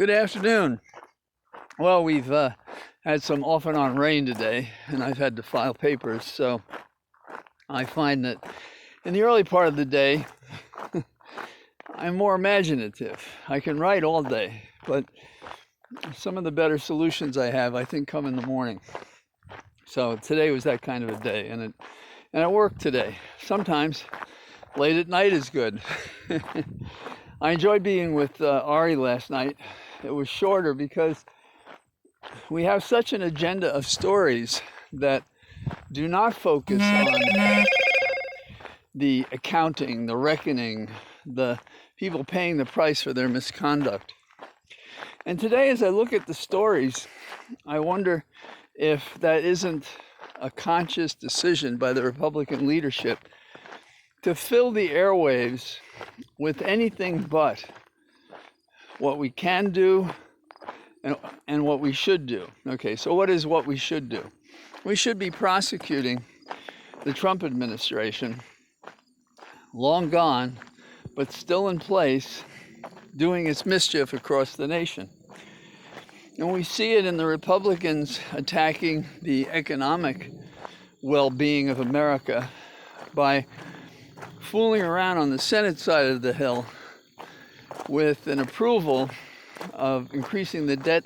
Good afternoon. Well, we've had some off and on rain today, and I've had to file papers. So I find that in the early part of the day, I'm more imaginative. I can write all day, but some of the better solutions I have, I think, come in the morning. So today was that kind of a day, and it worked today. Sometimes late at night is good. I enjoyed being with Ari last night. It was shorter because we have such an agenda of stories that do not focus on the accounting, the reckoning, the people paying the price for their misconduct. And today, as I look at the stories, I wonder if that isn't a conscious decision by the Republican leadership to fill the airwaves with anything but what we can do and what we should do. Okay, so what is what we should do? We should be prosecuting the Trump administration, long gone, but still in place, doing its mischief across the nation. And we see it in the Republicans attacking the economic well-being of America by fooling around on the Senate side of the Hill with an approval of increasing the debt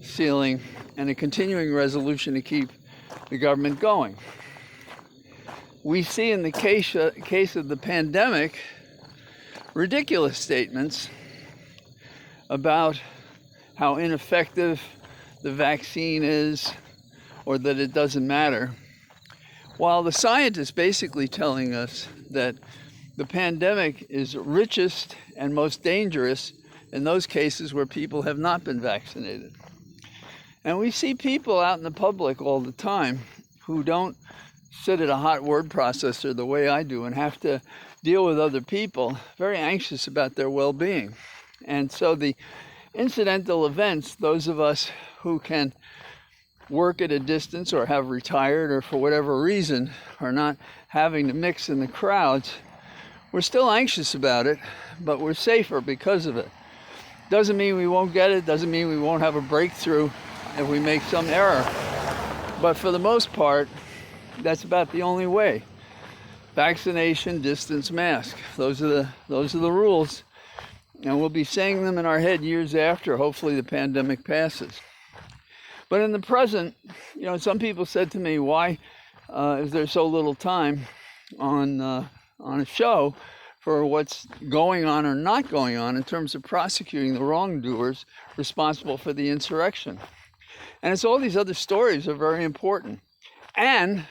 ceiling and a continuing resolution to keep the government going. We see in the case of the pandemic ridiculous statements about how ineffective the vaccine is or that it doesn't matter, while the scientists basically telling us that the pandemic is richest and most dangerous in those cases where people have not been vaccinated. And we see people out in the public all the time who don't sit at a hot word processor the way I do and have to deal with other people, very anxious about their well-being. And so the incidental events, those of us who can work at a distance or have retired or for whatever reason are not having to mix in the crowds, we're still anxious about it, but we're safer because of it. Doesn't mean we won't get it, doesn't mean we won't have a breakthrough if we make some error. But for the most part, that's about the only way. Vaccination, distance, mask. Those are the rules. And we'll be saying them in our head years after, hopefully the pandemic passes. But in the present, some people said to me, why is there so little time on a show for what's going on or not going on in terms of prosecuting the wrongdoers responsible for the insurrection? And it's all these other stories are very important. And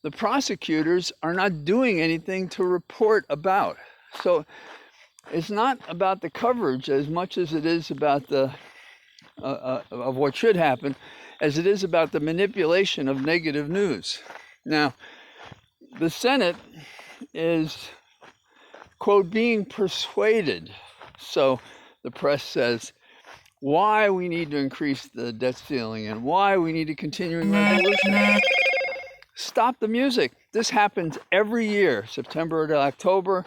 the prosecutors are not doing anything to report about. So it's not about the coverage as much as it is about of what should happen, as it is about the manipulation of negative news. Now, the Senate is, quote, being persuaded, so the press says, why we need to increase the debt ceiling and why we need a continuing resolution. Stop the music. This happens every year, September to October,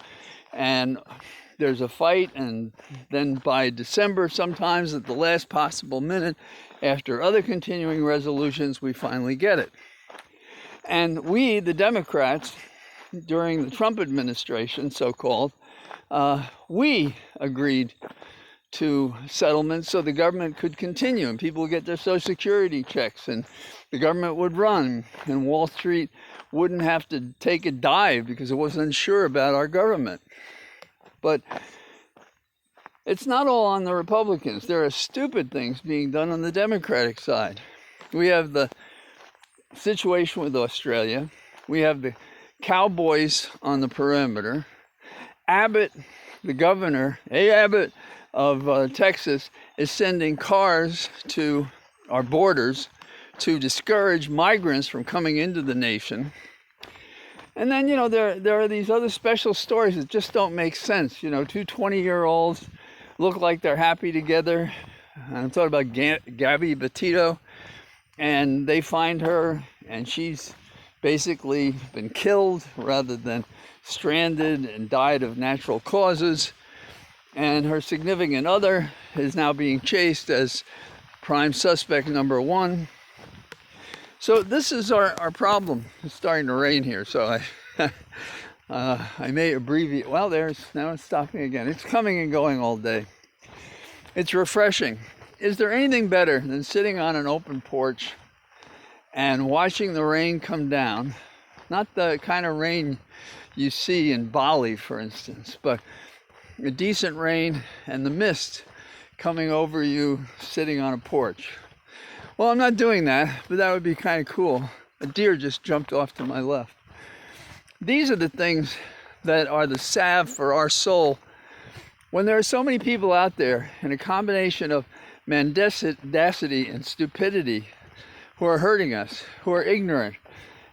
and there's a fight, and then by December, sometimes at the last possible minute, after other continuing resolutions, we finally get it. And we, the Democrats, during the Trump administration, so-called, we agreed to settlements so the government could continue and people would get their Social Security checks and the government would run and Wall Street wouldn't have to take a dive because it wasn't sure about our government. But it's not all on the Republicans. There are stupid things being done on the Democratic side. We have the situation with Australia. We have the cowboys on the perimeter. Abbott, the governor, Abbott of Texas, is sending cars to our borders to discourage migrants from coming into the nation. And then, there are these other special stories that just don't make sense. Two 20-year-olds look like they're happy together. I'm talking about Gabby Petito. And they find her, and she's basically been killed rather than stranded and died of natural causes. and her significant other is now being chased as prime suspect number 1. So this is our problem. It's starting to rain here, so I may abbreviate. Well, now it's stopping again. It's coming and going all day. It's refreshing. Is there anything better than sitting on an open porch and watching the rain come down? Not the kind of rain you see in Bali, for instance, but a decent rain and the mist coming over you sitting on a porch. Well, I'm not doing that, but that would be kind of cool. A deer just jumped off to my left. These are the things that are the salve for our soul. When there are so many people out there in a combination of mendacity and stupidity who are hurting us, who are ignorant,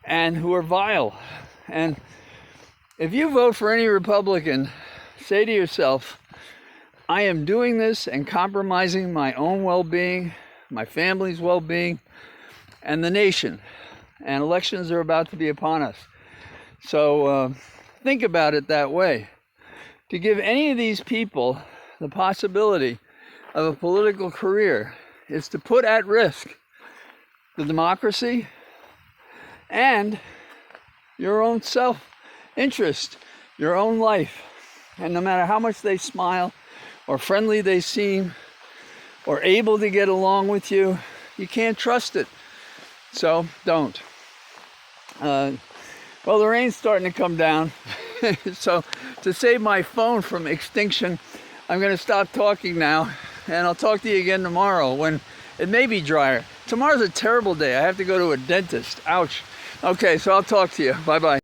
and who are vile. And if you vote for any Republican, say to yourself, I am doing this and compromising my own well-being, my family's well-being, and the nation. And elections are about to be upon us. So think about it that way. To give any of these people the possibility of a political career is to put at risk the democracy and your own self-interest, your own life. And no matter how much they smile or friendly they seem or able to get along with you, you can't trust it. So don't. Well, the rain's starting to come down. So to save my phone from extinction, I'm going to stop talking now, and I'll talk to you again tomorrow when it may be drier. Tomorrow's a terrible day. I have to go to a dentist. Ouch. Okay, so I'll talk to you. Bye-bye.